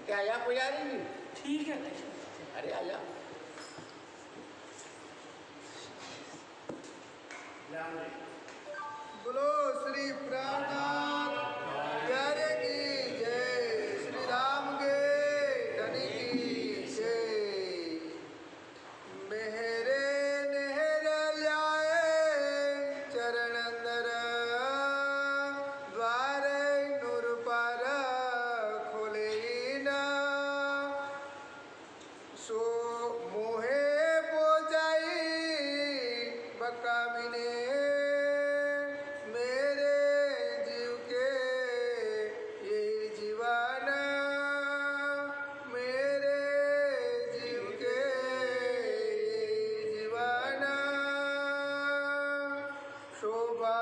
क्या आया पुजारी जी? ठीक है। अरे आया। बोलो श्री प्राणनाथ प्यारे की जय, श्री राम के धनी की जय। मेरे नेहर ल्याए चरण अंदर, द्वारे नूर पर खोले ना, सो मोहे पो जाई बकामिने, मेरे जीव के यही जीवाना, मेरे जीव के यही जीवाना। शोभा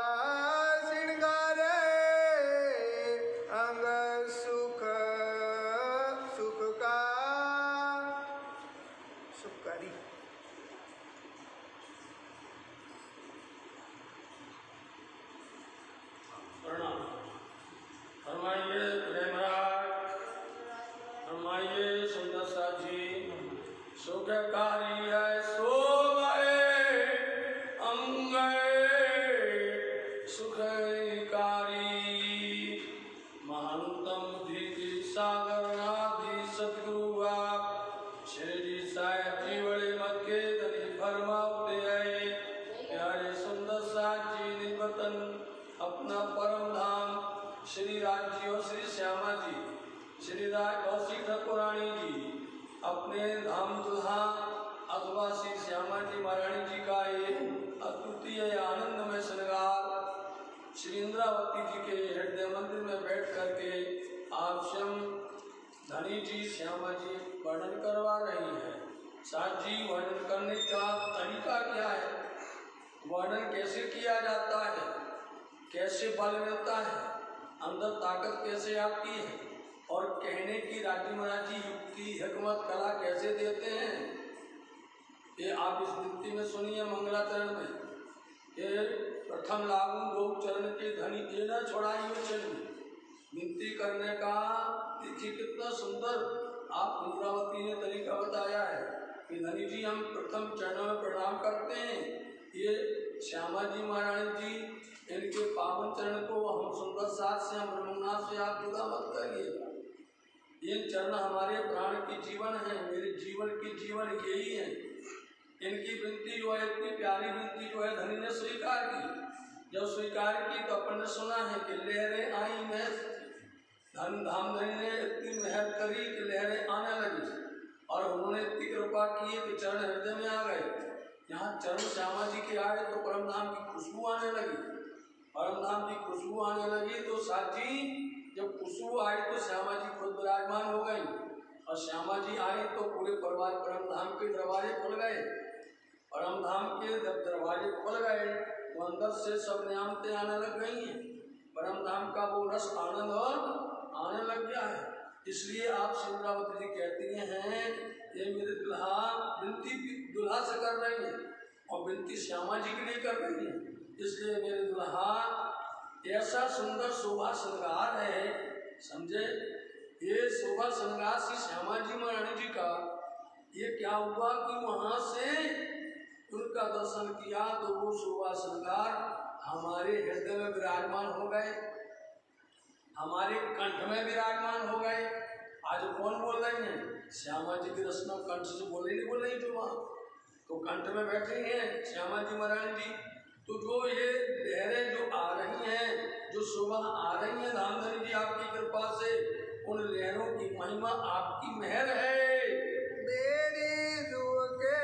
श्रृंगार अंग सुख सुख का सुखकारी। प्रणाम। फरमाइए प्रेमराज, फरमाइए सुंदर सा जी। सुखकारी है शोभाए अंग सुखकारी, महानतम बुद्धि सागर नादि सतगुरु आप श्री जी साहेब जी बड़े मत के धनी फरमाते हैं। प्यारे सुंदर सा जी निवतन अपना परम धाम श्री राज्य और श्री श्यामा जी, श्री राज और श्री ठाकुरानी जी अपने धाम दुल्हा अथवा श्री श्यामा जी महारानी जी का ये अद्वितीय आनंदमय श्रृंगार श्री इंद्रावती जी के हृदय मंदिर में बैठ करके आप स्वयं धनी जी श्यामा जी वर्णन करवा रही हैं। साथ जी वर्णन करने का तरीका क्या है, वर्णन कैसे किया जाता है, कैसे बल मिलता है, अंदर ताकत कैसे आती है और कहने की राजी मराजी युक्ति हिकमत कला कैसे देते हैं, ये आप इस विनती में सुनिए। मंगलाचरण में ये प्रथम लागू दो चरण के धनी देना छोड़ाइयो चरण विनती करने का देखिए कितना सुंदर आप इंद्रावती ने तरीका बताया है कि धनी जी हम प्रथम चरणों में प्रणाम करते हैं। ये श्यामा जी महारानी जी इनके पावन चरण को हम सुंदर साथ से हम ब्रह्मनाथ से आप जुदा मत करिएगा। ये चरण हमारे प्राण की जीवन है, मेरे जीवन की जीवन यही है। इनकी विनती जो है इतनी प्यारी विनती जो है धनी ने स्वीकार की। जब स्वीकार की तो अपन ने सुना है कि लहरें आई में धन धाम धनी ने इतनी मेहनत करी कि लहरें आने लगी और उन्होंने इतनी कृपा की कि चरण हृदय में आ गए। यहाँ चरण श्यामा जी के आए तो परम धाम की खुशबू आने लगी, परम धाम की खुशबू आने लगी। तो साथी जब खुशबू आई तो श्यामा जी खुद विराजमान हो गई और श्यामा जी आए तो पूरे परिवार परम धाम के दरवाजे खुल गए। परम धाम के जब दरवाजे खुल गए तो अंदर से सब नियामतें आने लग गई हैं। परम धाम का वो रस आनंद और आने लग गया है। इसलिए आप इंद्रावती जी कहती हैं ये मेरे दुल्हा विनती दुल्हा से कर रही है और विनती श्यामा जी के लिए कर रही है। इसलिए मेरे दुल्हा ऐसा सुंदर शोभा श्रृंगार है, समझे। ये शोभा श्रृंगार श्री श्यामा जी महारानी जी का ये क्या हुआ कि वहां से उनका दर्शन किया तो वो शोभा श्रृंगार हमारे हृदय में विराजमान हो गए, हमारे कंठ में विराजमान हो गए। आज कौन बोल रही हैं? श्यामा जी की रचना कंठ से बोले नहीं बोल रही जो वहाँ तो कंठ में बैठे हैं श्यामा जी महारानी जी। तो जो ये लहरें जो आ रही हैं, जो सुबह आ रही हैं धामधनी जी आपकी कृपा से, उन लहरों की महिमा आपकी मेहर है। मेरी रूह के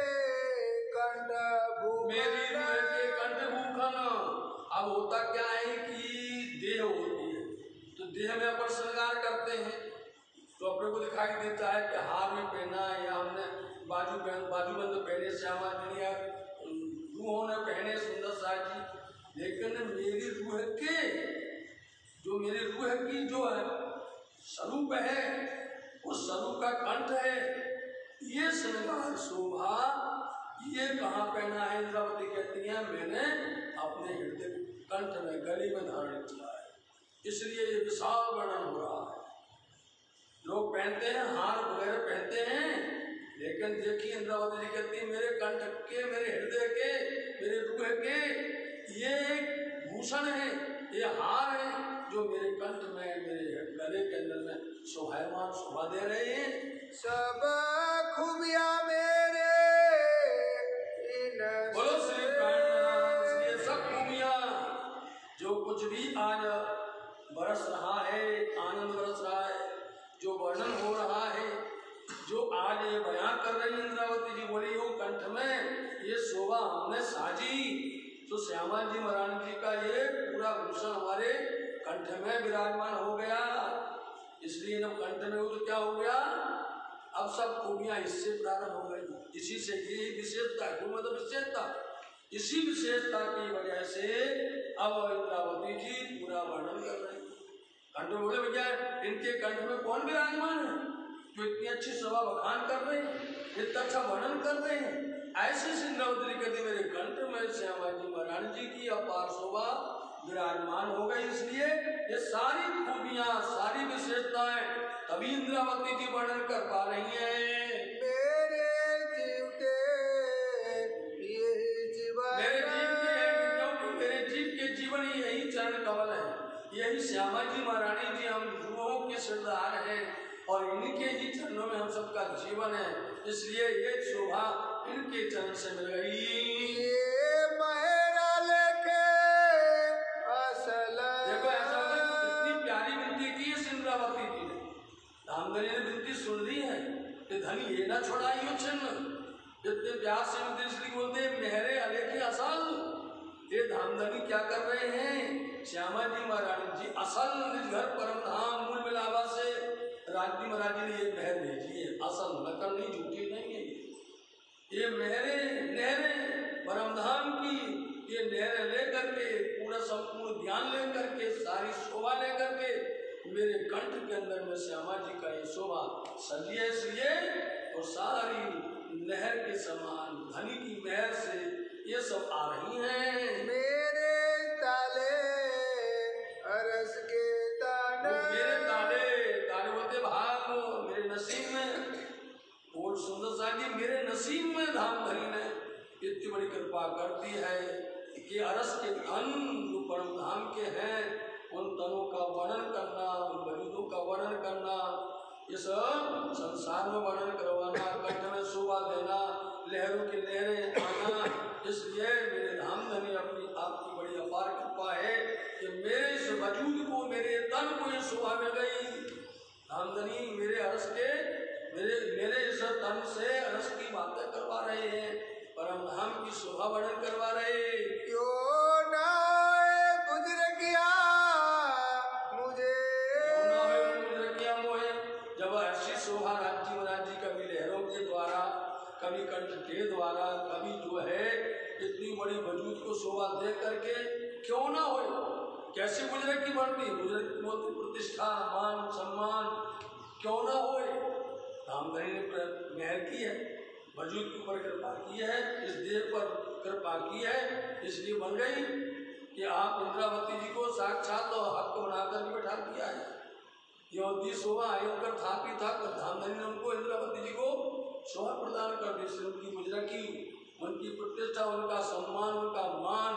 कंठ भूखन, मेरी रूह के कंठ भूखन। अब होता क्या है कि देह होती है तो देह में अपन श्रृंगार करते हैं तो अपने को दिखाई देता है कि हार में पहना है या हमने बाजूबंद पहने श्यामा जी या रूहों ने पहने सुंदर सा जी। लेकिन मेरी रूह के जो मेरी रूह की जो है स्वरूप है उस स्वरूप का कंठ है। ये श्रृंगार शोभा ये कहाँ पहना है? इंद्रावती कहती है मैंने अपने हृदय कंठ में गले में धारण किया है, इसलिए ये विशाल वर्णन हो रहा है। लोग पहनते हैं, हार वगैरह पहनते हैं, लेकिन देखिए इंद्रावती जी कहती है मेरे कंठ के, मेरे हृदय के, मेरे रूह के ये एक भूषण है, ये हार है जो मेरे कंठ में, मेरे गले के अंदर में शोभायमान शोभा दे रहे हैं। सब खूबियां मेरे बोलो श्री प्राणनाथ। इसलिए सब खूबियां जो कुछ भी आज बरस रहा है, आनंद बरस रहा है, जो वर्णन हो रहा है, जो आज ये बयान कर रही इंद्रावती जी बोली हो कंठ में ये शोभा हमने साजी, तो श्यामा जी महारानी जी का ये पूरा भूषण हमारे कंठ में विराजमान हो गया। इसलिए जब कंठ में हो तो क्या हो गया, अब सब खूबियां इससे प्रारंभ हो गई, इसी से ये विशेषता, मतलब विशेषता, इसी विशेषता की वजह से अब इंद्रावती जी पूरा वर्णन कर रहे हैं। कंठ बोले भैया इनके कंठ में कौन विराजमान है जो इतनी अच्छी शोभा बखान कर रहे हैं, इतना अच्छा वर्णन कर रहे हैं। ऐसे इंद्रावती कहते मेरे कंठ में श्यामा जी महारानी जी की अपार शोभा विराजमान हो गई। इसलिए ये सारी खूबियां, सारी विशेषताएं तभी इंद्रावती जी वर्णन कर पा रही हैं। मेरे जीव के यही जीवन, मेरे जीव के, क्योंकि मेरे जीव के जीवन यही चरण कमल है, यही श्यामा जी महारानी जी हम रूहों के सिरदार हैं और इनके ही चरणों में हम सबका जीवन है। इसलिए ये शोभा इनके चरण से मिल गई। ये मेरा लेके असल, देखो ऐसा इतनी प्यारी विनती की है इंद्रावती जी ने, धामधनी ने विनती सुन ली है कि धनी ये ना छोड़ाइयो छिन्न, इतने प्यार से विनती इसलिए बोलते मेहरे अलेखे असल। ये धामधनी क्या कर रहे हैं, श्यामा जी महारानी जी असल निज घर परम धाम मूल मिलावा से राजी महाराज जी ने ये मेहर भेजी है, असल नकल नहीं, झूठी नहीं है। ये मेहरे नहरे परम धाम की ये नहरें लेकर के, पूरा संपूर्ण ज्ञान लेकर के, सारी शोभा लेकर के मेरे कंठ के अंदर में श्यामा जी का ये शोभा सजी है। इसलिए और सारी नहर के समान धनी की मेहर से ये सब आ रही हैं। मेरे ताले अरस के ताने, मेरे ताले, ताले बोलते भाग मेरे नसीब में, और सुंदर सा जी मेरे नसीब में धामधनी ने इतनी बड़ी कृपा करती है कि अरस के धन जो परम धाम के हैं उन तनों का वर्णन करना, उन वजूदों का वर्णन करना, इस संसार में वर्णन करवाना, कंठ में शोभा देना, लहरों की लहरें आना। इसलिए मेरे धामधनी अपनी आपकी बड़ी अपार कृपा है कि मेरे इस वजूद को, मेरे तन को ये शोभा मिल गई। धामधनी मेरे अरस के, मेरे इस तन से अरस की बातें करवा रहे हैं, परम धाम की शोभा वर्णन करवा रहे। क्यों ना गुजर किया मुझे, क्यों ना हो गुजर किया मोहे। जब ऐसी शोभा राज्य महाराज जी कभी लहरों के द्वारा, कभी कंठ के द्वारा, कभी जो है इतनी बड़ी वजूद को शोभा दे करके क्यों ना हो, कैसे गुजरे की बढ़ती, गुजरे की बोलती प्रतिष्ठा, मान सम्मान क्यों ना हो। धामधनी ने मेहर की है, वजूद के ऊपर कृपा की है, इस देह पर कृपा की है, इसलिए बन गई कि आप इंद्रावती जी को साक्षात और हक बनाकर के बैठा दिया है। ये शोभा आयोकर था भी था, धामधनी ने उनको, इंद्रावती जी को शोभा प्रदान कर दी। उनकी गुजरा की, उनकी प्रतिष्ठा, उनका सम्मान, उनका मान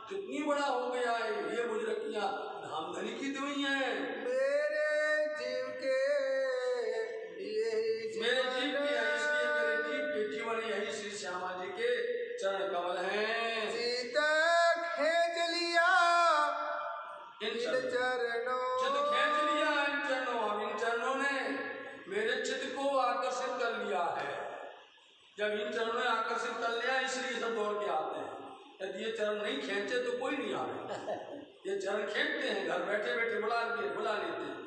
कितनी बड़ा हो गया है। ये गुजरकियां धामधनी की दी हुई है। मेरे जीव के यही मेरे जीव की है, इसलिए मेरे जीव के जीवन यही श्री श्यामा जी के चरण कमल हैं। सीता खींच लिया इन चरणों, चित खींच लिया इन चरणों, अब इन चरणों ने मेरे चित्त को आकर्षित कर लिया है। जब इन चरणों ने आकर्षित कर लिया इसलिए सब दौड़ के आते हैं। यदि ये चरण नहीं खींचे तो कोई नहीं आ रहा। ये चरण खींचते हैं, घर बैठे बैठे बुला लेते हैं,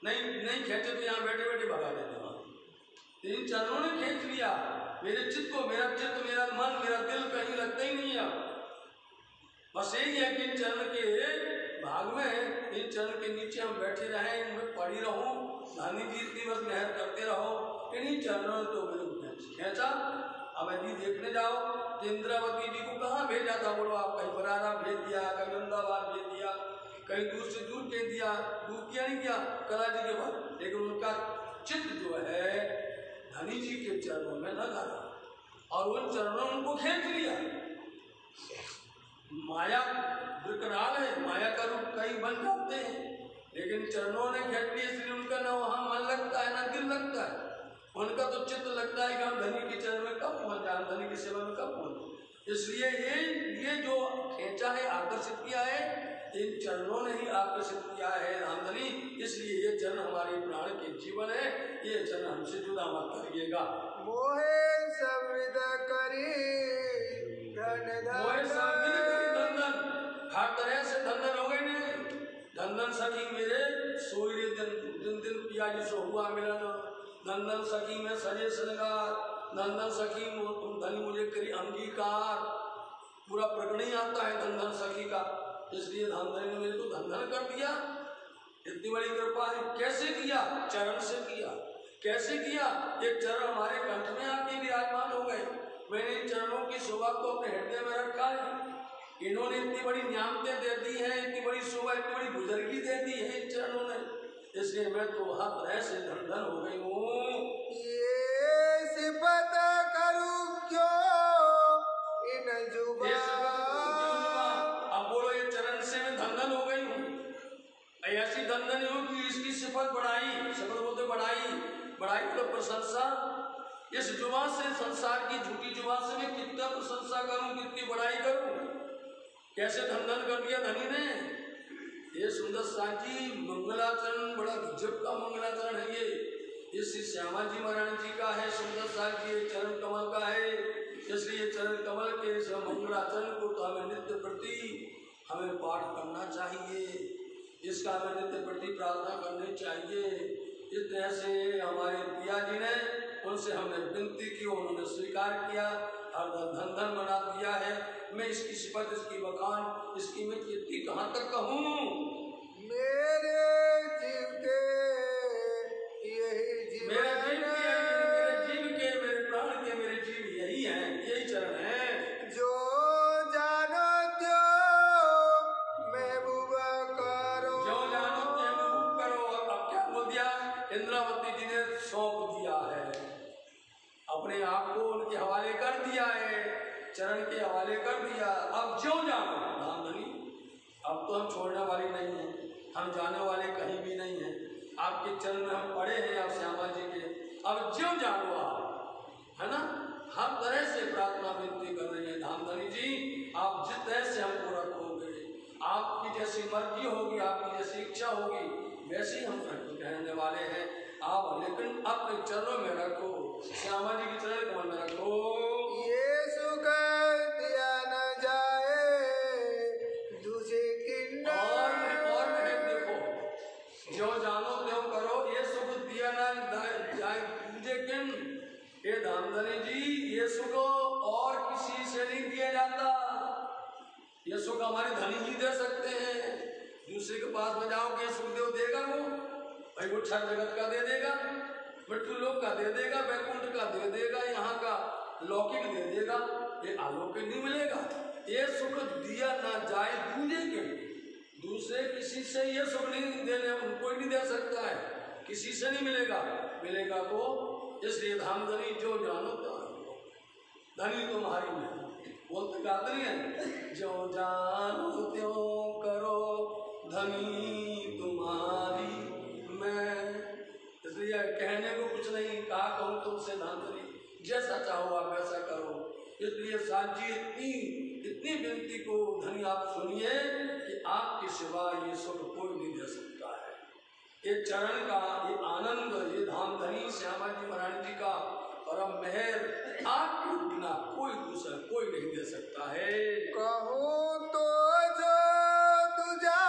नहीं खींचे तो यहाँ बैठे बैठे भगा देते हैं। इन चरणों ने खींच लिया मेरे चित्त को, मेरा चित्त, मेरा मन, मेरा दिल कहीं लगता ही नहीं है। बस यही है कि इन चरण के भाग में, इन चरण के नीचे हम बैठे रहें, इनमें पड़ी रहूं, धानी जी इतनी बस मेहर करते रहो। इन्हीं चरणों ने तो मेरे खींचा। अब यदि देखने जाओ तो इंद्रावती जी को कहाँ भेजा था, बोलो आप, कहीं बरारा भेज दिया, कहीं अहमदाबाद भेज दिया, कहीं दूर से दूर भेज दिया, दूर किया नहीं किया कला जी के बाद, लेकिन उनका चित्त जो है धनी जी के चरणों में लगा रहा और उन चरणों में उनको खींच लिया। माया विकराल है, माया का रूप कई बन जाते हैं, लेकिन चरणों ने खींच लिया, इसलिए उनका ना वहाँ मन लगता है ना दिल लगता है। उनका तो चित्त लगता है कि हम धनी के चरण में कब पहुँच जाए, धनी की सेवा में कब पहुँच। इसलिए ये जो खींचा है, आकर्षित किया है, इन चरणों ने ही आकर्षित किया है रामधनी। इसलिए ये चरण हमारे प्राण के जीवन है, ये चरण हमसे जुदा मत करिएगा। मोहे संविद करी धन मोहे संविद करी धन धन, हर तरह से धन धन हो गए नहीं। धन धन सखी मेरे सोई दिन दिन पिया जी सो हुआ मिलन, नंदन सखी में सजे श्रृंगार, नंदन सखी तुम धनी मुझे करी अंगीकार। पूरा प्रकरण ही आता है धन सखी का। इसलिए धन ने मेरे को धन कर दिया, इतनी बड़ी कृपा है। कैसे किया? चरण से किया। कैसे किया? ये चरण हमारे कंठ में आके विराजमान हो गए। मैंने इन चरणों की शोभा को अपने हृदय में रखा है। इन्होंने इतनी बड़ी नियामतें दे दी है, इतनी बड़ी शोभा, इतनी बड़ी बुजुर्गी दे दी है इन चरणों ने। इसलिए मैं तो हर तरह से धन धन हो गई हूँ। ये सिफत करूं क्यों इन जुबान। अब बोलो, ये चरण से मैं धन धन हो गई हूँ। ऐसी धन धन हूँ कि इसकी सिफत बढ़ाई, सिफत बोलते बढ़ाई तो प्रशंसा। इस जुबान से, संसार की झूठी जुबान से मैं कितना प्रशंसा करूँ, कितनी बढ़ाई करूँ। कैसे धन धन कर दिया धनी ने। ये सुंदर साजी मंगलाचरण, बड़ा गजब का मंगलाचरण है ये श्री श्यामा जी महाराज जी का है। सुंदर साजी ये चरण कमल का है। इसलिए चरण कमल के इस मंगलाचरण को तो हमें नित्य प्रति हमें पाठ करना चाहिए, इसका हमें नित्य प्रति प्रार्थना करनी चाहिए। इस तरह से हमारे पिया जी ने, उनसे हमने विनती की, उन्होंने स्वीकार किया और धन धन बना दिया है। मैं इसकी सिफत, इसकी बखान, इसकी मैं कीर्ति कहाँ तक कहूँ। मेरे जीव के यही जीवन, मेरे प्राण के, मेरे जीव यही है, यही चरण है। जो जानो त्यो महबूबा करो, जो जानो त्यो महबूब करो। अब क्या बोल दिया? इंद्रावती जी ने सौंप दिया है, अपने आप को उनके हवाले कर दिया है, चरण के हवाले कर दिया। अब जो जानो रामधनी, अब तो हम छोड़ने वाले नहीं हैं, हम जाने वाले कहीं भी नहीं हैं। आपके चरण में हम पड़े हैं, आप श्यामा जी के। अब जो जानो आप, है ना, हर तरह से प्रार्थना विनती कर रही है धामधनी जी। आप जिस तरह से हमको रखोगे, आपकी जैसी मर्जी होगी, आपकी जैसी इच्छा होगी, वैसे ही हम रहने वाले हैं। आप लेकिन अपने चरणों में रखो, श्यामा जी के चरण कमल में रखो। ये सुख दिया न जाए दूसरे किन्नर। और देखो, जो जानो त्यों करो, ये सुख दिया न जाए दूजे किन। ये धामधनी जी, ये सुख और किसी से नहीं दिया जाता। ये सुख हमारे धनी जी दे सकते हैं। दूसरे के पास में जाओगे, सुखदेव देगा वो भाई, वो छठ जगत का दे देगा, मृत्यु लोक का दे देगा, वैकुंठ का दे देगा, यहाँ का लौकिक दे देगा, ये अलौकिक नहीं मिलेगा। ये सुख दिया ना जाए दूजे के, दूसरे किसी से ये सुख नहीं देने, कोई नहीं दे सकता है, किसी से नहीं मिलेगा। मिलेगा तो इसलिए धामधनी जो जानो तो धनी तुम्हारी में बोलते गाते नहीं है, जो जानो त्यों करो धनी तुम्हारी मैं। इसलिए कहने को कुछ नहीं, कहा कहूँ तुमसे धामधनी, जैसा चाहो आप वैसा करो। इसलिए साथ जी इतनी विनती को धनी आप सुनिए कि आपके सिवा ये सुख कोई नहीं दे सकता है। ये चरण का ये आनंद, ये धामधनी श्यामा जी महाराज जी का परम मेहर, आपके बिना कोई दूसरा कोई नहीं दे सकता है। कहूँ तो जो तुझा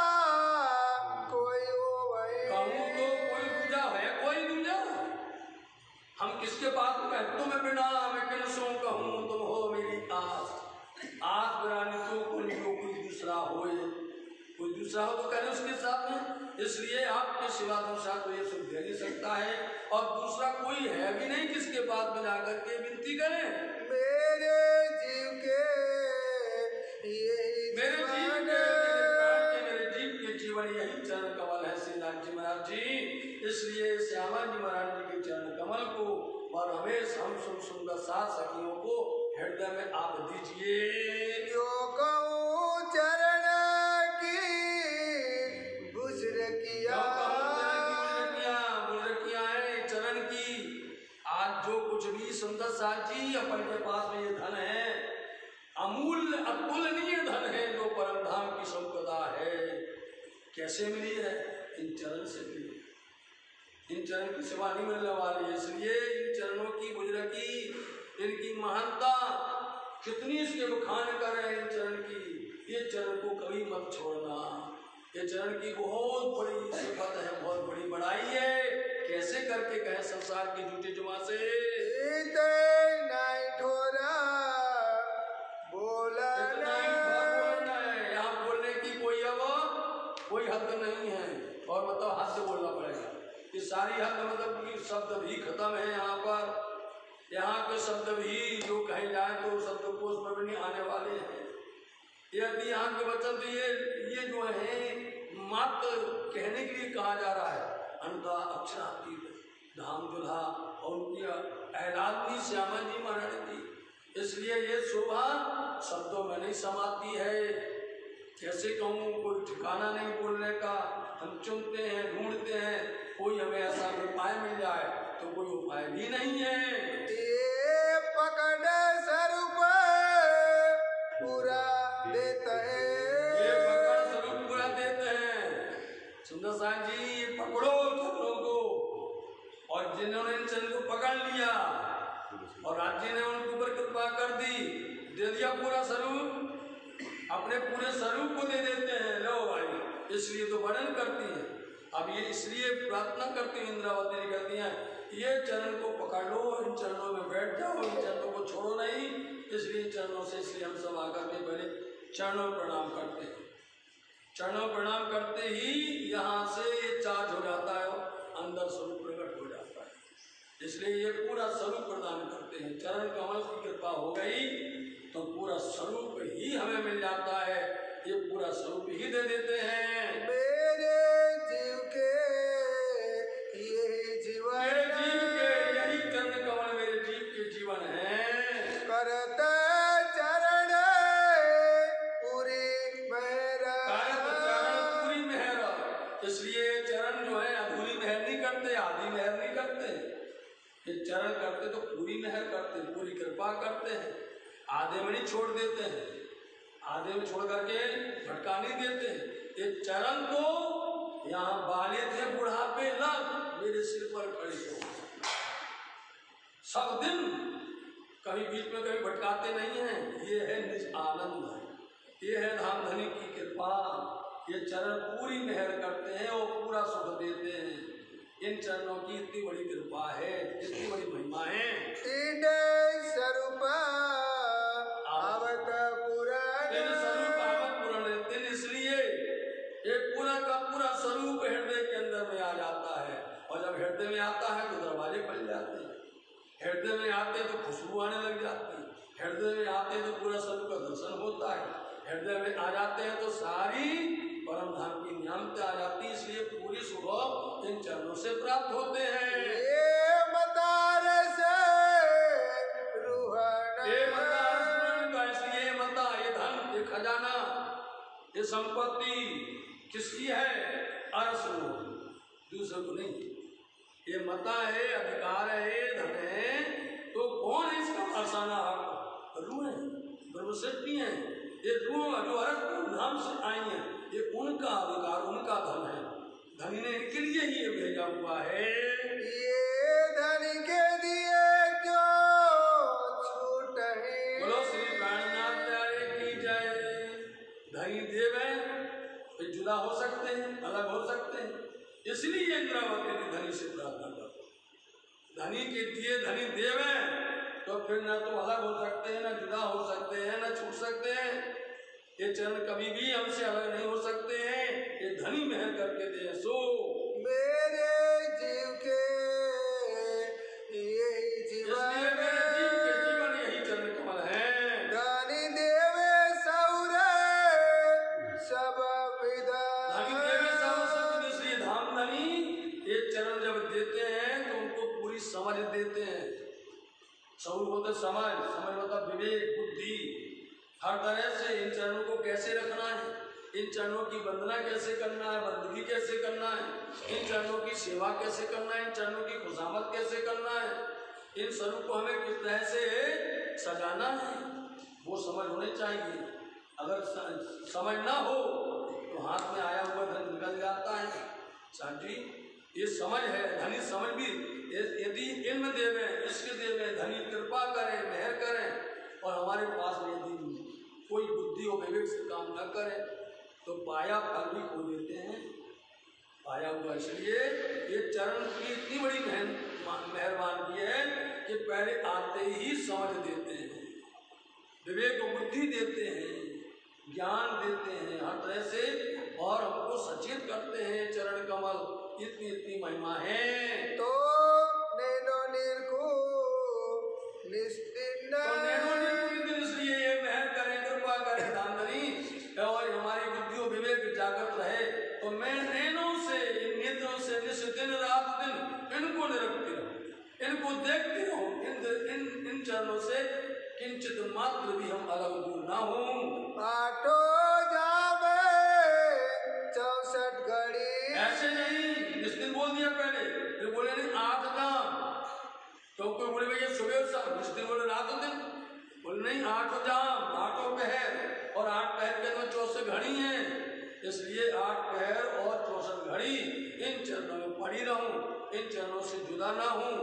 कोई हो भाई, कहूँ तो कोई दूजा है, कोई दूजा। हम किसके पास में तुम्हें बिना मैं किन सो कहूँ, तुम हो मेरी आस। आस बिरानी तो कोई दूसरा हो, कोई दूसरा हो तो करे उसके साथ में। इसलिए आपके सिवा दूसरा तो ये सुख दे नहीं सकता है, और दूसरा कोई है भी नहीं किसके पास में जाकर के विनती करे। मेरे जीव के ये मेरे जीव के, मेरे जीव के जीवन जीवन यही चरण कमल है श्रीनाथ जी महाराज जी। इसलिए श्यामा जी महाराज जी के चरण कमल को और रमेश हम सुंदर सात सखियों को हृदय में आप दीजिए। जो कहूँ चरण की बुजरकिया है चरण की। आज जो कुछ भी सुंदर साथ जी अपन के पास में ये धन है, अमूल्य अतुलनीय धन है, जो परम धाम की संपदा है। कैसे मिली है? इन चरण से मिली। इन चरण की सेवा नहीं मिलने वाली है। इसलिए इन चरणों की बुजरकी, इनकी महानता कितनी इसके बखान करें इन चरण की। ये चरण को कभी मत छोड़ना। ये चरण की बहुत बड़ी सिफत है, बहुत बड़ी बड़ाई है। कैसे करके कहे संसार की झूठी जुमा से यहाँ बोलने की कोई हद नहीं है। और मतलब हद से बोलना पड़ेगा। ये सारी हद मतलब कि शब्द भी खत्म है यहाँ पर। यहाँ के शब्द भी जो कहे जाए तो शब्दकोश में भी नहीं आने वाले हैं। यदि यहाँ के वचन तो ये जो है मात्र कहने के लिए कहा जा रहा है। अनका अक्षरातीत धाम दुल्हा और उनकी अहलादनी श्यामा जी महाराज जी। इसलिए ये शोभा शब्दों में नहीं समाती है। कैसे कहूँ, कोई ठिकाना नहीं बोलने का। हम चुनते हैं, ढूंढते हैं, कोई हमें ऐसा उपाय मिल जाए तो कोई उपाय भी नहीं है। ये पकड़ स्वरूप पूरा देते हैं, ये पकड़ स्वरूप पूरा देते हैं। सुंदर साहब जी ये पकड़ो चरणों को। और जिन्होंने इन चरण को पकड़ लिया और आज जी ने उनके ऊपर कृपा कर दी, दे दिया पूरा स्वरूप, अपने पूरे स्वरूप को दे देते हैं। लो भाई, इसलिए तो वर्णन करती है। अब ये इसलिए प्रार्थना करती है, इंद्रावती ने करती है, ये चरण को पकड़ लो, इन चरणों में बैठ जाओ, इन चरणों को छोड़ो नहीं। इसलिए चरणों से इसलिए हम सब आकर के पहले चरणों प्रणाम करते हैं। चरणों प्रणाम करते ही यहाँ से ये चार्ज हो जाता है और अंदर स्वरूप प्रकट हो जाता है। इसलिए ये पूरा स्वरूप प्रदान करते हैं। चरण कमल की कृपा हो गई तो पूरा स्वरूप ही हमें मिल जाता है। ये पूरा स्वरूप ही दे देते हैं। मेरे जीव के यही जीवन, मेरे जीव के यही चरण कमल मेरे जीव के जीवन है। करता चरण पूरी मेहरा, चरण पूरी मेहर। इसलिए चरण जो है अधूरी मेहर नहीं करते, आधी मेहर नहीं करते। ये चरण करते तो पूरी मेहर करते, पूरी कृपा करते हैं। आधे में नहीं छोड़ देते हैं, आधे में छोड़ करके भटका नहीं देते हैं। ये चरण को यहाँ बाले थे बुढ़ापे लग मेरे सिर पर खड़े हो, सब दिन कभी बीच में कभी भटकाते नहीं हैं। ये है निज आनंद, ये है धाम धनी की कृपा। ये चरण पूरी मेहर करते हैं और पूरा सुख देते हैं। इन चरणों की इतनी बड़ी कृपा है, इतनी बड़ी महिमा है। स्वरूप आवत तेरे स्वरूप आवत पुराण, तेरे इसलिए ये पूरा का पूरा स्वरूप हृदय के अंदर में आ जाता है। और जब हृदय में आता है तो दरवाजे खुल जाते हैं। हृदय में आते तो खुशबू आने लग जाती है। हृदय में आते तो पूरा स्वरूप का दर्शन होता है। हृदय में आ जाते हैं तो सारी परम धाम की नियामतें आ जाती है। इसलिए पूरी सुबह इन चरणों से प्राप्त होते हैं। ये मदार से रूहाना, ये मता इसलिए मता, ये धन, ये खजाना, ये संपत्ति किसकी है? अरस दूसरे को नहीं। ये मता है, अधिकार है, धन है, तो कौन है इसका फरसाना? रूह है, ब्रह्मशक्ति है। ये रूह जो अरस धाम से आई है, ये उनका अधिकार, उनका धन है। धनी ने इनके लिए ही ये भेजा हुआ है। ये धनी के दिए क्यों छूट है। बोलो श्री प्राणनाथ प्यारे की जय। धनी देवे तो जुदा हो सकते हैं, अलग हो सकते हैं। इसलिए इंद्रावती ने धनी से प्रार्थना कर, धनी के दिए धनी देवे तो फिर न तो अलग हो सकते हैं, न जुदा हो सकते हैं, न छूट सकते हैं। ये चरण कभी भी हमसे अलग नहीं हो सकते हैं। ये धनी मेहर करके दे सो मेरे जीव के यही जीवन, मेरे जीव के जीवन यही चरण कमल है। धनी देवे सौरे सब विदा, धनी देवे समझ देते हैं। सौर बोलते समझ, समझ मतलब विवेक बुद्धि। हर तरह से इन चरणों को कैसे रखना है, इन चरणों की वंदना कैसे करना है, बंदगी कैसे करना है, इन चरणों की सेवा कैसे करना है, इन चरणों की खुशामद कैसे करना है, इन स्वरूप को हमें किस तरह से सजाना है, वो समझ होनी चाहिए। अगर समझ ना हो तो हाथ में आया हुआ धन निकल जाता है। साहब जी ये समझ है, धनी समझ भी यदि इल्म देवे, इश्क देवे, धनी कृपा करें, मेहर करें, और हमारे पास में यदि कोई बुद्धि और विवेक से काम न करे तो पाया फल भी खो देते हैं, पाया हुआ। इसलिए ये चरण की इतनी बड़ी मेहरबानी है कि पहले आते ही समझ देते हैं, विवेक और बुद्धि देते हैं, ज्ञान देते हैं हर तरह से, और हमको सचेत करते हैं। चरण कमल इतनी इतनी महिमा है। तो नैनो निर्को निस्तिन, तो नैनो निर्को इसलिए ये मेहर करें, कृपा करें धामधनी, और हमारी बुद्धि और विवेक जागृत रहे। तो मैं नैनों से, इन नेत्रों से निस दिन रात दिन इनको निरखती रहूं, इनको देखती रहूं, इन चरणों से किंचित मात्र भी हम अलग दूर ना हों। आठो जावे 64 घड़ी, ऐसे नहीं, जिस दिन बोल दिया पहले, फिर बोले नहीं 8 जाम, तो कोई बोले भैया सुबह और शाम, जिस दिन बोले रात दिन, बोले नहीं 8 जाम, 8 पहर, और 8 पहर के अंदर 64 घड़ी है। इसलिए 8 पहर और 64 घड़ी इन चरणों में पड़ी रहूं, इन चरणों से जुदा ना हूं।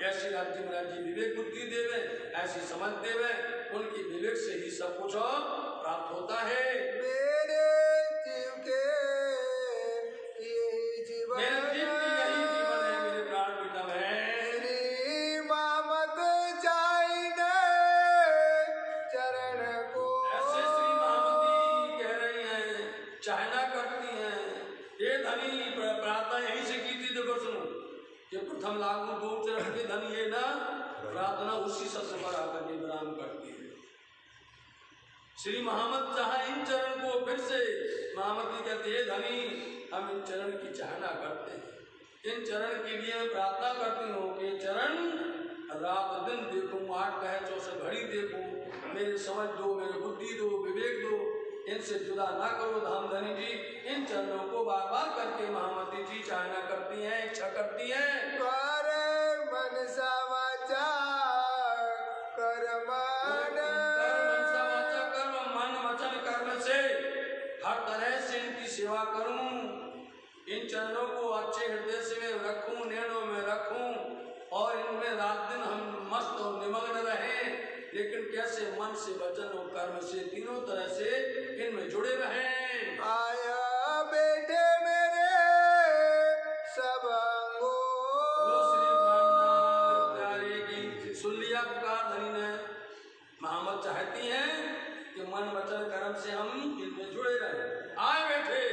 ऐसी राज्य में राज्य विवेक बुद्धि देवे, ऐसी समझ देवे, उनकी विवेक से ही सब कुछ प्राप्त होता है। मेरे जीव के यही जीवन, मेरे जीव की यही जीवन है, मेरे प्राण पीतम है। श्री मामत चाहिए चरण को, ऐसे श्री महामती कह रही हैं, चाहना करती हैं। ये धनी प्रार्थना यहीं से की थी, देखो सुनो, कि प्रथम लागू 2 चरण के धनी ये ना प्रार्थना उसी सबसे पर आकर के विराम करती है। श्री महामत चाहे इन चरण को, फिर से महामती कहते हैं धनी हम इन चरण की चाहना करते हैं, इन चरण के लिए मैं प्रार्थना करती हूँ कि चरण रात दिन देखूं, 8 पहर 64 घड़ी देखूं, मेरी समझ दो, मेरी बुद्धि दो, विवेक दो, इनसे जुदा ना करो धामधनी जी। इन चरणों को बार बार करके महामती जी चाहना करती हैं, इच्छा करती हैं। हर तरह से इनकी सेवा करूं, इन चरणों को अच्छे हृदय से मैं रखूं, नैनों में रखूं, और इनमें रात दिन हम मस्त और निमग्न रहें। लेकिन कैसे? मन से, वचन और कर्म से, तीनों तरह से इनमें जुड़े रहें। आया बेटे मेरे सब अंगों, श्री प्रार्थना प्यारे की सुन लिया पुकार धनी ने। महामत चाहती हैं कि मन वचन कर्म से हम इनमें जुड़े रहें। आए बैठे,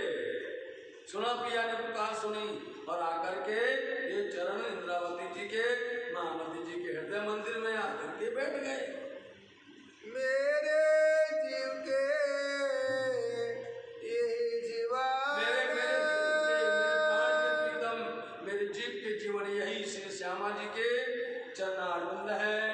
सुना पिया ने पुकार सुनी, और आकर के ये चरण इंद्रावती जी के, महामती जी के हृदय मंदिर में आकर के बैठ गए। मेरे जीव के यही जीवन, मेरे जीव के जीवन यही श्री श्यामा जी के चरणारविंद है।